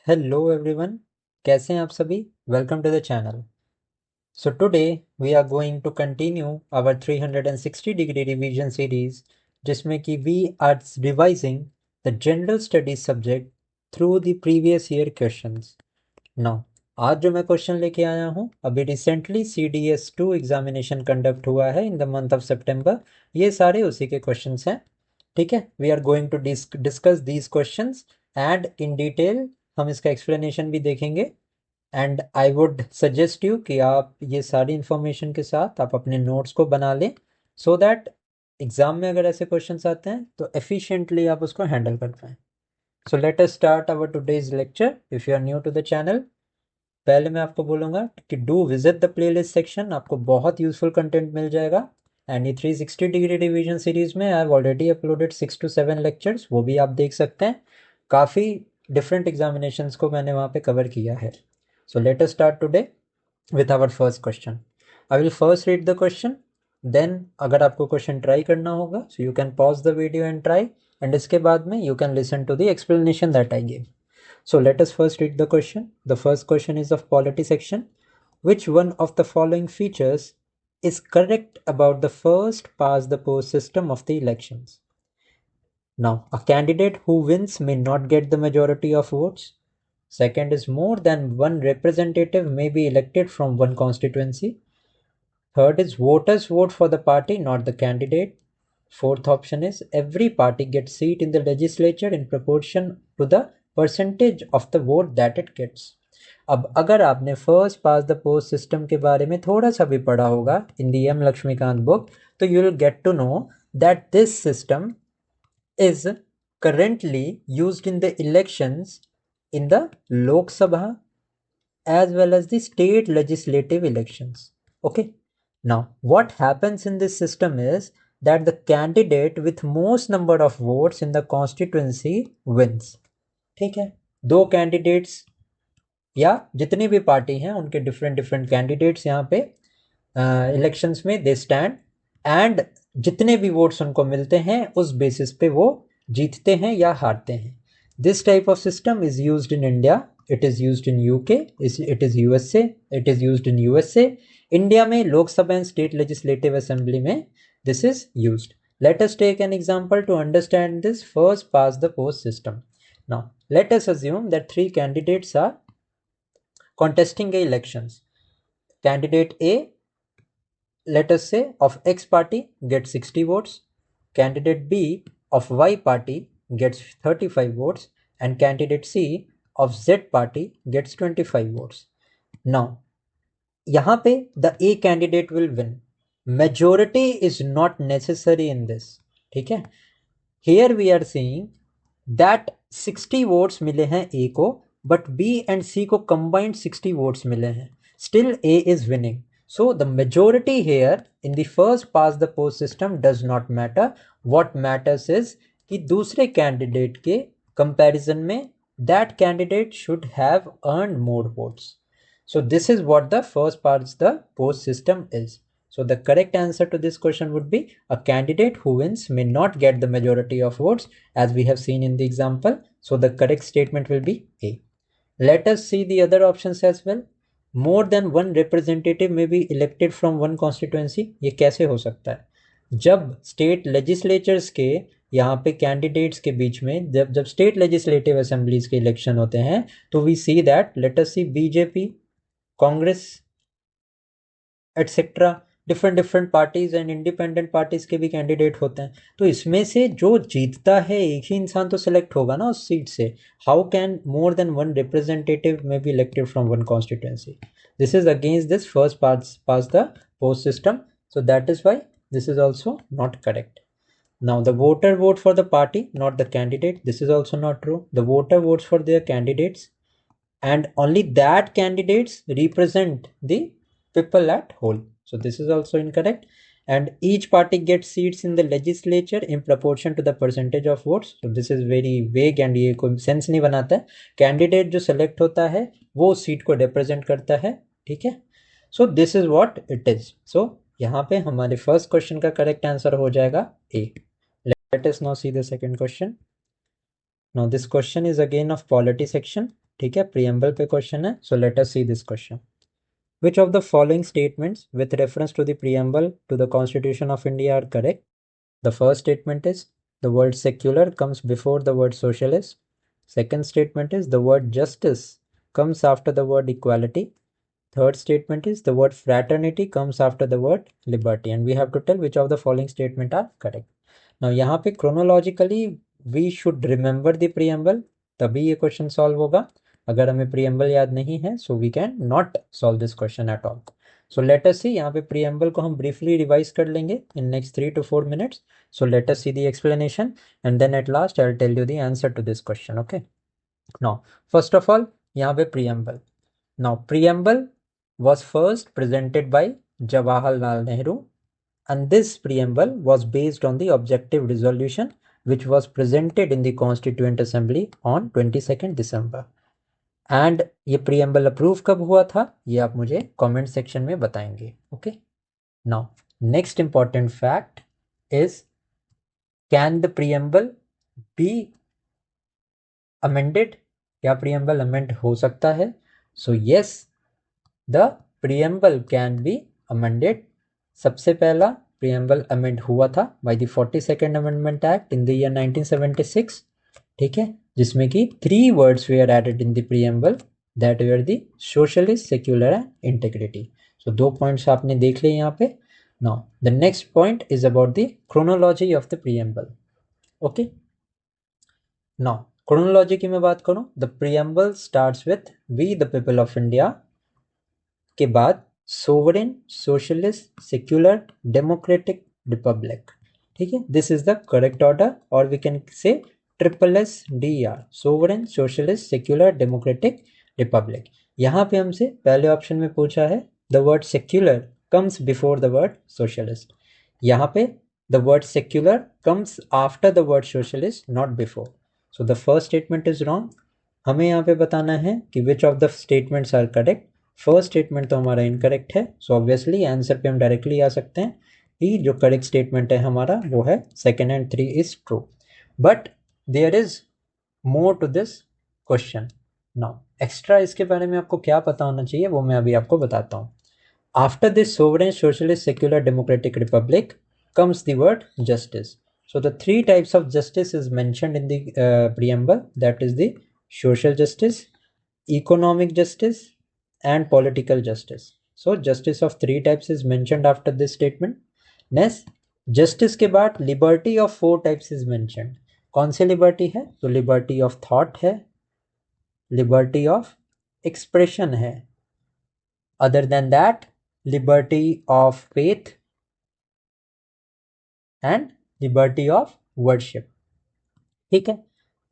Hello everyone, कैसे हैं आप सभी। Welcome to the channel. So today we are going to continue our 360 degree revision series, जिसमें कि we are revising the general studies subject through the previous year questions. Now आज जो मैं question लेके आया हूँ, अभी रिसेंटली CDS2 एग्जामिनेशन कंडक्ट हुआ है in the month of September. ये सारे उसी के क्वेश्चंस हैं। ठीक है, we are going to discuss these questions and in detail हम इसका एक्सप्लेनेशन भी देखेंगे। And I would suggest you कि आप ये सारी इंफॉर्मेशन के साथ आप अपने नोट्स को बना लें, सो दैट एग्जाम में अगर ऐसे क्वेश्चंस आते हैं तो एफिशिएंटली आप उसको हैंडल कर पाएँ। So let us start our today's lecture. If you are new to the channel, पहले मैं आपको बोलूँगा कि do visit the playlist section, आपको बहुत यूजफुल कंटेंट मिल जाएगा। एंड ये 360 डिग्री रिवीजन सीरीज में I have already uploaded 6 to 7 lectures, वो भी आप देख सकते हैं। काफ़ी डिफरेंट एग्जामिनेशंस को मैंने वहाँ पे कवर किया है। So let us start today with our first question. I will first read the question, then अगर आपको क्वेश्चन ट्राई करना होगा so you can pause the video and try, and इसके बाद में you can listen to the explanation that I give. So let us first read the question. The first question is of polity section. Which one of the following features is correct about the first past the post system of the elections? Now, a candidate who wins may not get the majority of votes. Second is more than one representative may be elected from one constituency. Third is voters vote for the party, not the candidate. Fourth option is every party gets seat in the legislature in proportion to the percentage of the vote that it gets. अब अगर आपने first past the post system के बारे में थोड़ा सा भी पढ़ा होगा in the M Laxmikanth book, तो you will get to know that this system is currently used in the elections in the Lok Sabha as well as the state legislative elections. Okay, now what happens in this system is that the candidate with most number of votes in the constituency wins. ठीक है, दो candidates या जितनी भी party हैं उनके different different candidates यहाँ पे इलेक्शंस में दे स्टैंड, एंड जितने भी वोट्स उनको मिलते हैं उस बेसिस पे वो जीतते हैं या हारते हैं। This type of system is used in India, it is used in UK, it is USA, it is used in USA. India में Lok Sabha and state legislative assembly में this is used. Let us take an example to understand this first past the post system. Now, let us assume that three candidates are contesting the elections. Candidate A, let us say, of X party gets 60 votes. Candidate B of Y party gets 35 votes. And candidate C of Z party gets 25 votes. Now, यहाँ पे the A candidate will win. Majority is not necessary in this. ठीक है, here we are seeing that 60 votes मिले हैं A को, but B and C को combined 60 votes मिले हैं. Still A is winning. So the majority here in the first past the post system does not matter. What matters is कि दूसरे candidate के comparison में that candidate should have earned more votes. So this is what the first past the post system is. So the correct answer to this question would be a candidate who wins may not get the majority of votes, as we have seen in the example. So the correct statement will be A. Let us see the other options as well. More than one representative may be elected from one constituency. ये कैसे हो सकता है? जब state legislatures के यहाँ पे candidates के बीच में जब स्टेट लेजिस्लेटिव असेंबलीज के इलेक्शन होते हैं तो we see that, let us see, BJP, Congress etcetera, different different parties and independent parties के भी कैंडिडेट होते हैं। तो इसमें से जो जीतता है एक ही इंसान तो सिलेक्ट होगा ना उस सीट से। How can more than one representative में be elected from one constituency? This is against this first past the post system, so that is why this is also not correct. Now the voter vote for the party, not the candidate. This is also not true. The voter votes for their candidates, and only that candidates represent the people at whole. So this is also incorrect. And each party gets seats in the legislature in proportion to the percentage of votes. So this is very vague and ये कोई sense नहीं बनाता है। Candidate जो select होता है वो seat को रिप्रेजेंट करता है। ठीक है, so this is what it is. So यहाँ पे हमारे फर्स्ट क्वेश्चन का करेक्ट आंसर हो जाएगा A. Let us now see the second question. Now this question is again of polity section. ठीक है, प्रीएम्बल पे क्वेश्चन है. So let us see this question. Which of the following statements with reference to the preamble to the Constitution of India are correct? The first statement is the word secular comes before the word socialist. Second statement is the word justice comes after the word equality. Third statement is the word fraternity comes after the word liberty, and we have to tell which of the following statement are correct. Now यहाँ पे chronologically we should remember the preamble, तभी ये question solve होगा. अगर हमें preamble याद नहीं है so we can not solve this question at all. So let us see, यहाँ पे प्रीएम्बल को हम ब्रीफली रिवाइज कर लेंगे in next 3 to 4 minutes. So let us see the explanation and then at last I will tell you the answer to this question. Okay, now first of all यहाँ पे preamble. Now preamble was first presented by Jawaharlal Nehru, and this preamble was based on the objective resolution which was presented in the Constituent Assembly on 22nd December. And ये preamble approve कब हुआ था ये आप मुझे comment section में बताएंगे. Okay, now next important fact is, can the preamble be amended? क्या प्रीएम्बल अमेंड हो सकता है? So yes, the preamble can be amended. सबसे पहला प्रीएम्बल अमेंड हुआ था by the 42nd amendment act in the year 1976. ठीक है, जिसमें कि 3 words were added in the preamble that were the socialist, secular and integrity. So 2 points आपने देख लिए यहाँ पे. Now the next point is about the chronology of the preamble. Okay, now chronology की मैं बात करूँ, the preamble starts with we the people of India के बाद sovereign, socialist, secular, democratic, republic. ठीक है, this is the correct order, or we can say SSDR, sovereign, socialist, secular, democratic, republic. यहाँ पे हमसे पहले ऑप्शन में पूछा है the word secular comes before the word socialist. यहाँ पे the word secular comes after the word socialist, not before. So the first statement is wrong. हमें यहाँ पे बताना है कि which of the statements are correct. First statement तो हमारा इनकरेक्ट है, सो ऑब्वियसली आंसर पे हम डायरेक्टली आ सकते हैं कि जो करेक्ट स्टेटमेंट है हमारा वो है second and 3 is true. But there is more to this question. Now extra इसके बारे में आपको क्या पता होना चाहिए वो मैं अभी आपको बताता हूँ. After this sovereign, socialist, secular, democratic, Republic comes the word justice. So the 3 types of justice is mentioned in the preamble, that is the social justice, economic justice and political justice. So justice of 3 types is mentioned after this statement. Next, justice के बाद liberty of 4 types is mentioned. कौन सी liberty है? तो liberty of thought है, liberty of expression है, other than that liberty of faith and liberty of worship. ठीक है,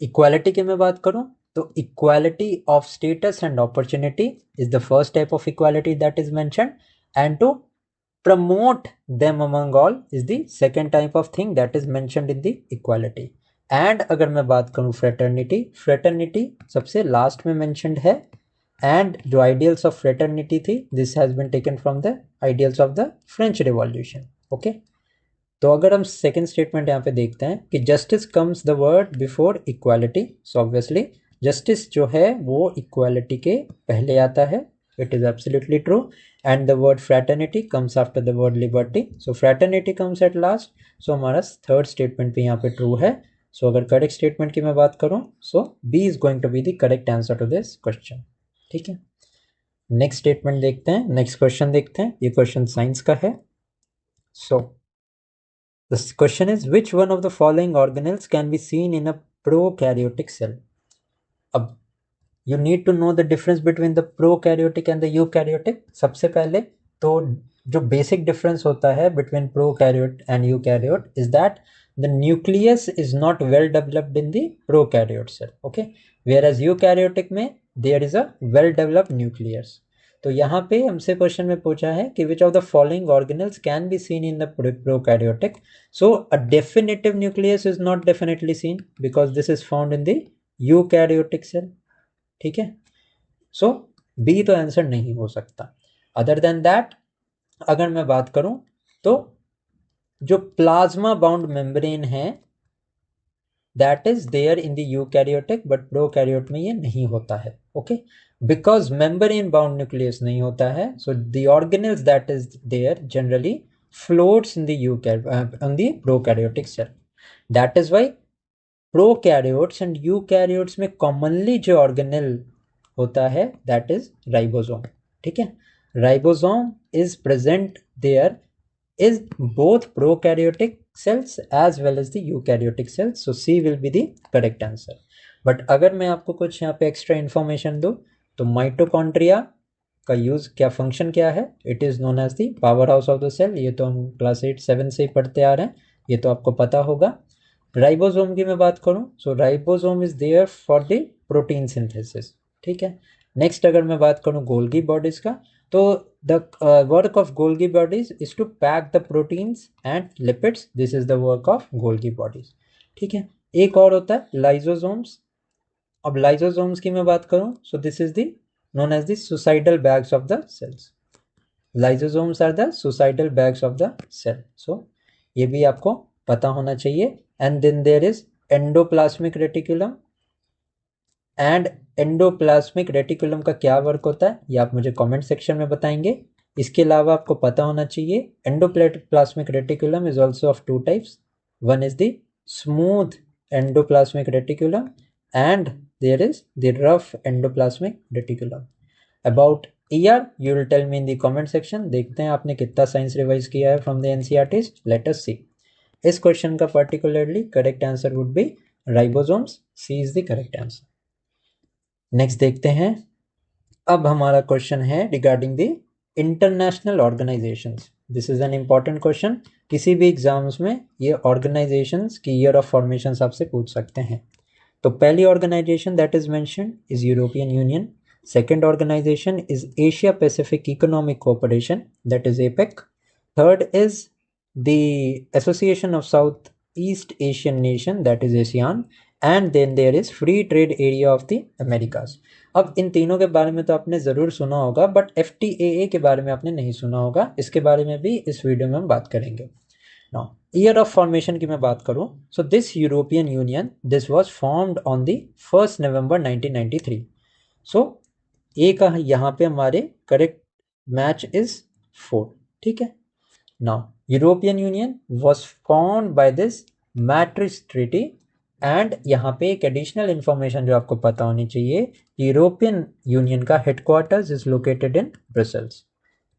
equality की मैं बात करूं तो equality of status and opportunity is the first type of equality that is mentioned, and to promote them among all is the second type of thing that is mentioned in the equality. And अगर मैं बात करूं fraternity, fraternity सबसे last में mentioned है. And जो ideals of fraternity थी, this has been taken from the ideals of the French revolution. Okay, तो अगर हम सेकेंड स्टेटमेंट यहाँ पे देखते हैं कि justice comes the word before equality, so obviously justice जो है वो इक्वालिटी के पहले आता है. It is absolutely true. And the word fraternity comes after the word liberty. So fraternity comes at last. So हमारा थर्ड स्टेटमेंट भी यहाँ पे ट्रू है. So अगर करेक्ट स्टेटमेंट की मैं बात करूँ, so B is going to be the correct answer to this question. ठीक है, नेक्स्ट स्टेटमेंट देखते हैं, नेक्स्ट क्वेश्चन देखते हैं. ये क्वेश्चन साइंस का है. So the question is, which one of the following organelles can be seen in a prokaryotic cell? अब you need to know the difference between the prokaryotic and the eukaryotic. सबसे पहले तो जो basic difference होता है between prokaryote and eukaryote is that the nucleus is not well developed in the prokaryote cell. Okay, whereas eukaryotic में there is a well developed nucleus. तो यहाँ पे हमसे क्वेश्चन में पूछा है कि which of the following organelles can be seen in the prokaryotic. So a definitive nucleus is not definitely seen because this is found in the eukaryotic cell. ठीक है, सो बी तो आंसर नहीं हो सकता. अदर देन दैट अगर मैं बात करूं तो जो प्लाज्मा बाउंड मेम्ब्रेन है that is there in the eukaryotic, but prokaryote में ये नहीं होता है. Okay, because membrane bound nucleus नहीं होता है, so the organelles that is there generally floats in the on the prokaryotic cell. That is why prokaryotes and eukaryotes में commonly जो ऑर्गेनेल होता है दैट इज राइबोसोम. ठीक है, ribosome is present there is both prokaryotic cells as well as the eukaryotic cells. So C will be the correct answer. But अगर मैं आपको कुछ यहाँ पे एक्स्ट्रा इन्फॉर्मेशन दूँ तो माइटोकॉन्ड्रिया का यूज क्या, फंक्शन क्या है, it is known as the power house of the cell. ये तो हम क्लास 8-7 से ही पढ़ते आ रहे हैं, ये तो आपको पता होगा. राइबोसोम की मैं बात करूं, so ribosome is there for the protein synthesis. ठीक है, नेक्स्ट अगर मैं बात करूं गोल्गी बॉडीज का, तो the work of Golgi bodies is to pack the proteins and lipids. This is the work of Golgi bodies. ठीक है, एक और होता है लाइजोसोम्स. अब लाइजोसोम्स की मैं बात करूं, सो this is the known as the suicidal bags of the cells. Lysosomes are the suicidal bags of the cell. So ये भी आपको पता होना चाहिए. And then there is endoplasmic reticulum. And endoplasmic reticulum का क्या वर्क होता है ये आप मुझे कमेंट सेक्शन में बताएंगे. इसके अलावा आपको पता होना चाहिए endoplasmic reticulum is also of two types. One is the smooth endoplasmic reticulum and there is the rough endoplasmic reticulum. About ER you will tell me in the comment section. देखते हैं आपने कितना साइंस रिवाइज किया है from the NCERTs. Let us see. इस question का particularly correct answer would be ribosomes. C is the correct answer. Next देखते हैं. अब हमारा क्वेश्चन है regarding the international organisations. This is an important question. किसी भी एग्जाम्स में ये ऑर्गेनाइजेशंस की ईयर ऑफ फॉर्मेशन आपसे पूछ सकते हैं. तो पहली organisation that is mentioned is European Union. Second organization is Asia Pacific Economic Cooperation, that is APEC. Third is the Association of Southeast Asian Nation, that is ASEAN. And then there is Free Trade Area of the Americas. अब इन तीनों के बारे में तो आपने ज़रूर सुना होगा, बट FTAA के बारे में आपने नहीं सुना होगा. इसके बारे में भी इस वीडियो में हम बात करेंगे. Now, year of formation की मैं बात करूँ, so this European Union, this was formed on the 1st November 1993. So ए का यहाँ पे हमारे करेक्ट मैच इज 4. ठीक है, now European union was formed by this matrix treaty. And यहाँ पे एक एडिशनल इंफॉर्मेशन जो आपको पता होनी चाहिए, यूरोपियन यूनियन का headquarters is located in Brussels.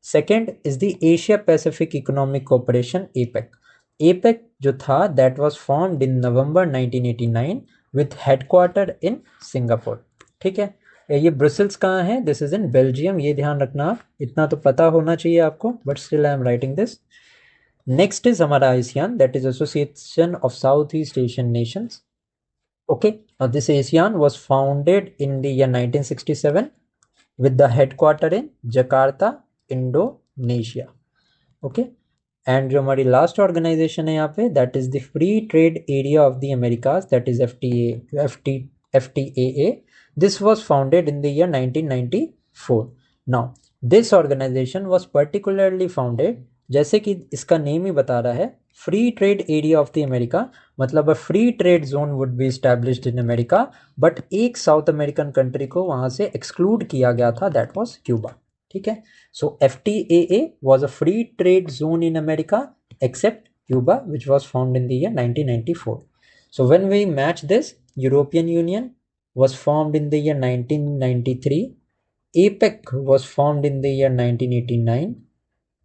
Second is the Asia Pacific economic cooperation APEC. APEC जो था that was formed in November 1989 with headquarter in Singapore. ठीक है, ये ब्रसेल्स कहाँ है, दिस इज इन बेल्जियम. ये ध्यान रखना, आप इतना तो पता होना चाहिए आपको, but still I am writing this. Next is हमारा ASEAN, that is association of south east Asian nations. Okay, this ASEAN was founded in the year 1967 with the headquarter in Jakarta, Indonesia. Okay, and जो हमारी last organisation है यहाँ पे that is the free trade area of the Americas, that is FTAA. This was founded in the year 1994. Now, this organization was particularly founded, जैसे कि इसका name ही बता रहा है, free trade area of the America, मतलब a free trade zone would be established in America. But एक south American country को वहां से एक्सक्लूड किया गया था, दैट वाज क्यूबा. ठीक है, सो FTAA was a free trade zone in America except Cuba, which was formed in the year 1994. So when we match this, European Union was formed in the year 1993, APEC was formed in the year 1989,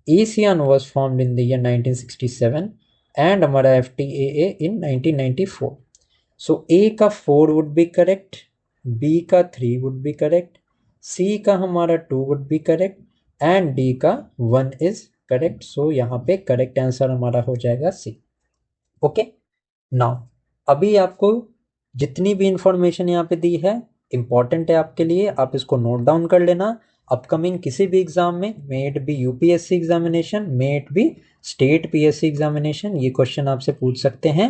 ASEAN was formed in the year 1967, and हमारा FTAA in 1994. So A का 4 would be correct, B का 3 would be correct, C का हमारा 2 would be correct, and D का 1 is correct. So यहाँ पे correct answer हमारा हो जाएगा C. ओके, नाउ अभी आपको जितनी भी इंफॉर्मेशन यहाँ पे दी है इंपॉर्टेंट है आपके लिए, आप इसको नोट डाउन कर लेना. अपकमिंग किसी भी एग्जाम में, may it be UPSC examination, may it be state PSC examination, ये क्वेश्चन आपसे पूछ सकते हैं.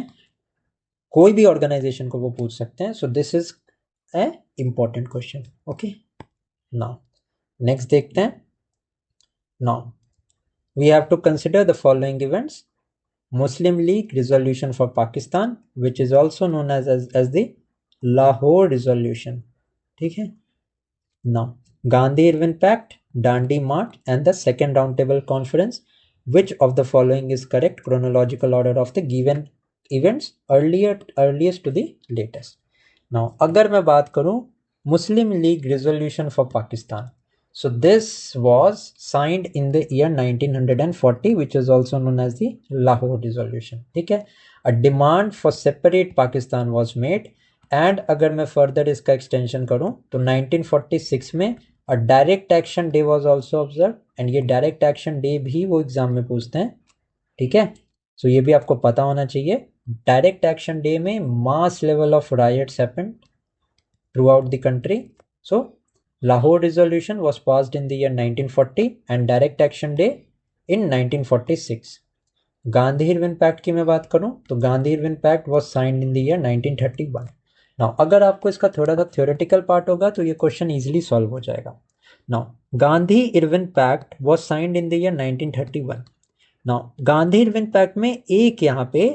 कोई भी ऑर्गेनाइजेशन को वो पूछ सकते हैं. So this is a important question. Okay, now next देखते हैं. Now we have to consider the following events. Muslim League Resolution for Pakistan, which is also known as the Lahore Resolution. ठीक है. Now, Gandhi-Irwin Pact, Dandi March, and the Second Roundtable Conference. Which of the following is correct chronological order of the given events earliest to the latest? Now, अगर मैं बात करूं Muslim League Resolution for Pakistan. So this was signed in the year 1940, which is also known as the Lahore Resolution. ठीक है. A demand for separate Pakistan was made, and अगर मैं further इसका extension करूं तो 1946 में a direct action day was also observed, and ये direct action day भी वो एग्जाम में पूछते हैं. ठीक है. So ये भी आपको पता होना चाहिए. Direct action day में mass level of riots happened throughout the country. So Lahore Resolution was passed in the year 1940 and Direct Action Day in 1946. Gandhi-Irwin Pact की मैं बात करूं तो Gandhi-Irwin Pact was signed in the year 1931. Now, अगर आपको इसका थोड़ा सा theoretical part होगा तो ये question easily solve हो जाएगा. Now, Gandhi-Irwin Pact was signed in the year 1931. Now, Gandhi-Irwin Pact में एक यहाँ पे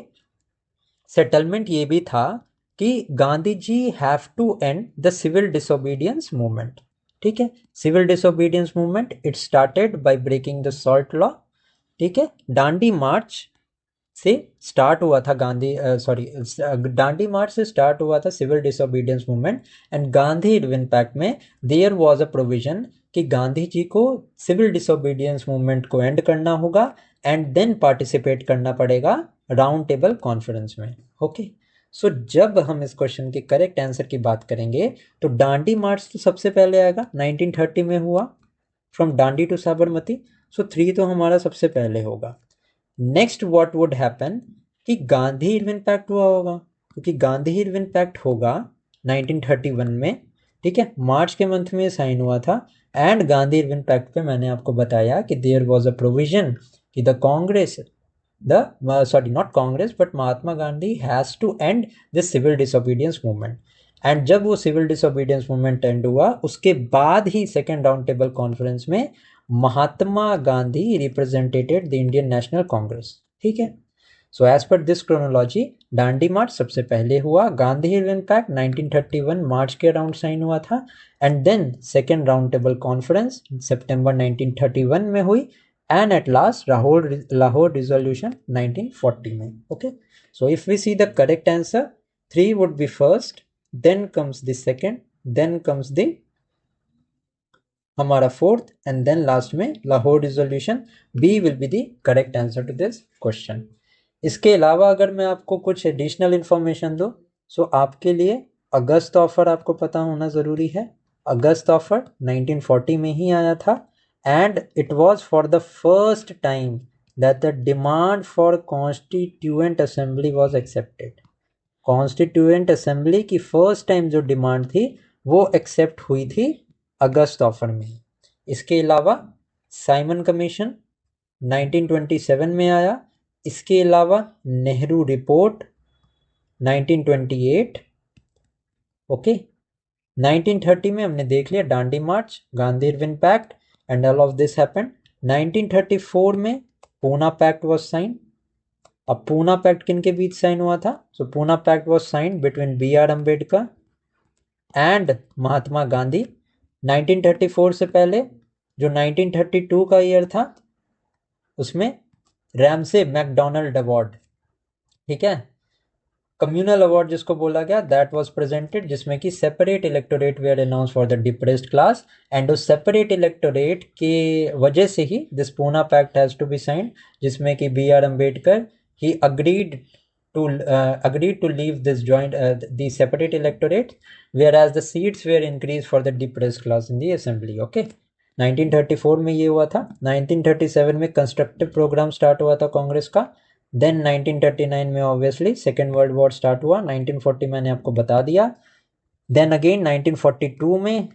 settlement ये भी था कि Gandhi ji have to end the civil disobedience movement. ठीक है. Civil disobedience movement it started by breaking the salt law. ठीक है. डांडी मार्च से स्टार्ट हुआ था डांडी मार्च से स्टार्ट हुआ था civil disobedience movement. And Gandhi Irwin pact में देयर वाज अ प्रोविजन कि गांधी जी को सिविल डिसोबीडियंस मूवमेंट को एंड करना होगा एंड देन पार्टिसिपेट करना पड़ेगा राउंड टेबल कॉन्फ्रेंस में. ओके. सो जब हम इस क्वेश्चन के करेक्ट आंसर की बात करेंगे तो डांडी मार्च तो सबसे पहले आएगा, 1930 में हुआ फ्रॉम डांडी टू साबरमती. सो 3 तो हमारा सबसे पहले होगा. नेक्स्ट व्हाट वुड हैपन कि गांधी इरविन पैक्ट हुआ होगा, क्योंकि गांधी इरविन पैक्ट होगा 1931 में. ठीक है. मार्च के मंथ में साइन हुआ था. एंड गांधी इरविन पैक्ट पे मैंने आपको बताया कि देयर वाज अ प्रोविजन कि the Congress not Congress but Mahatma Gandhi has to end this civil disobedience movement. And जब वो सिविल डिसोबीडियंस मूवमेंट एंड हुआ उसके बाद ही सेकेंड राउंड टेबल कॉन्फ्रेंस में Mahatma Gandhi represented the Indian National Congress. ठीक है. So as per this chronology Dandi march सबसे पहले हुआ, गांधी इरविन पैक्ट 1931 मार्च के अराउंड साइन हुआ था, and then second round table conference सितंबर 1931 में हुई, and at last Lahore Resolution 1940 में. Okay. So if we see the correct answer, 3 would be first, then comes the second, then comes the हमारा fourth, and then last में Lahore Resolution. B will be the correct answer to this question. इसके अलावा अगर मैं आपको कुछ additional information दूं, सो आपके लिए अगस्त ऑफर आपको पता होना ज़रूरी है. अगस्त ऑफर 1940 में ही आया था. And it was for the first time that the demand for Constituent Assembly was accepted. Constituent Assembly की first time जो डिमांड थी वो एक्सेप्ट हुई थी अगस्त ऑफर में. इसके अलावा साइमन कमीशन 1927 में आया. इसके अलावा नेहरू रिपोर्ट 1928. ओके. 1930 में हमने देख लिया Dandi march, Gandhi Irwin pact, and all of this happened. 1934 में पूना पैक्ट was signed. अब पूना पैक्ट किन के बीच साइन हुआ था? So Poona pact was signed between B.R. Ambedkar and Mahatma Gandhi. 1934 से पहले जो 1932 का ईयर था उसमें रैमसे मैकडोनाल्ड अवार्ड, ठीक है, कम्युनल अवार्ड जिसको बोला गया, दैट वाज प्रेजेंटेड, जिसमें कि separate electorate were announce for the depressed class. And उस सेपरेट इलेक्टोरेट के वजह से ही this Poona pact has to be signed, जिसमें कि B.R. Ambedkar he agreed to leave this joint the separate electorate, whereas the seats were increased for the depressed class in the assembly. Okay. 1934 में ये हुआ था. 1937 में कंस्ट्रक्टिव प्रोग्राम स्टार्ट हुआ था कांग्रेस का. देन 1939 में obviously second world war start हुआ. 1940 मैंने आपको बता दिया. देन अगेन 1942 में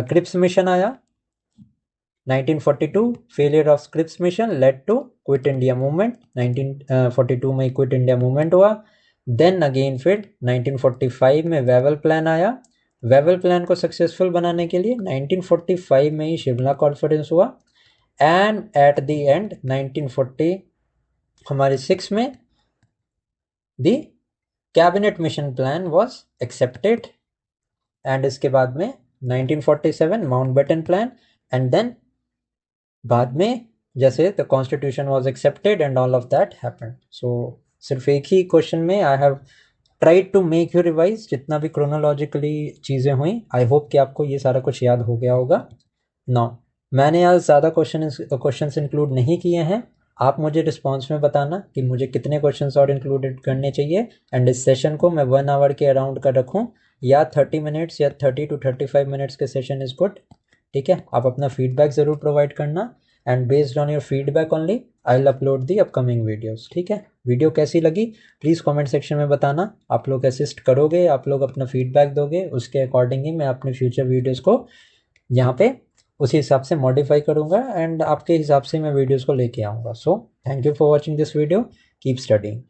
क्रिप्स मिशन आया. 1942 failure of Cripps mission led to quit India movement. 1942 में क्विट इंडिया मूवमेंट हुआ. देन अगेन फिर 1945 में वेवल प्लान आया. वेवल प्लान को सक्सेसफुल बनाने के लिए 1945 में ही शिमला कॉन्फ्रेंस हुआ. एंड एट द एंड 1946 हमारे 6 में the cabinet mission plan was accepted, and इसके बाद में 1947 माउंटबेटन प्लान, एंड देन बाद में जैसे the constitution was accepted and all of that happened. So सिर्फ एक ही क्वेश्चन में I have tried to make you revise जितना भी क्रोनोलॉजिकली चीज़ें हुई। आई होप कि आपको ये सारा कुछ याद हो गया होगा। नाउ मैंने आज ज़्यादा क्वेश्चंस इंक्लूड नहीं किए हैं। आप मुझे रिस्पॉन्स में बताना कि मुझे कितने क्वेश्चंस और इंक्लूडेड करने चाहिए, एंड इस सेशन को मैं 1 आवर के अराउंड का रखूं या 30 मिनट्स या 30 to 35 मिनट्स के सेशन इज़ गुड। ठीक है, आप अपना फीडबैक ज़रूर प्रोवाइड करना, and based on your feedback only I will upload the upcoming videos. ठीक है, वीडियो कैसी लगी प्लीज़ कमेंट सेक्शन में बताना। आप लोग असिस्ट करोगे, आप लोग अपना फीडबैक दोगे, उसके अकॉर्डिंग ही मैं अपने फ्यूचर वीडियोज़ को यहाँ पे उसी हिसाब से मॉडिफाई करूँगा, एंड आपके हिसाब से मैं वीडियोज़ को लेके आऊँगा। So thank you for watching this video, keep studying.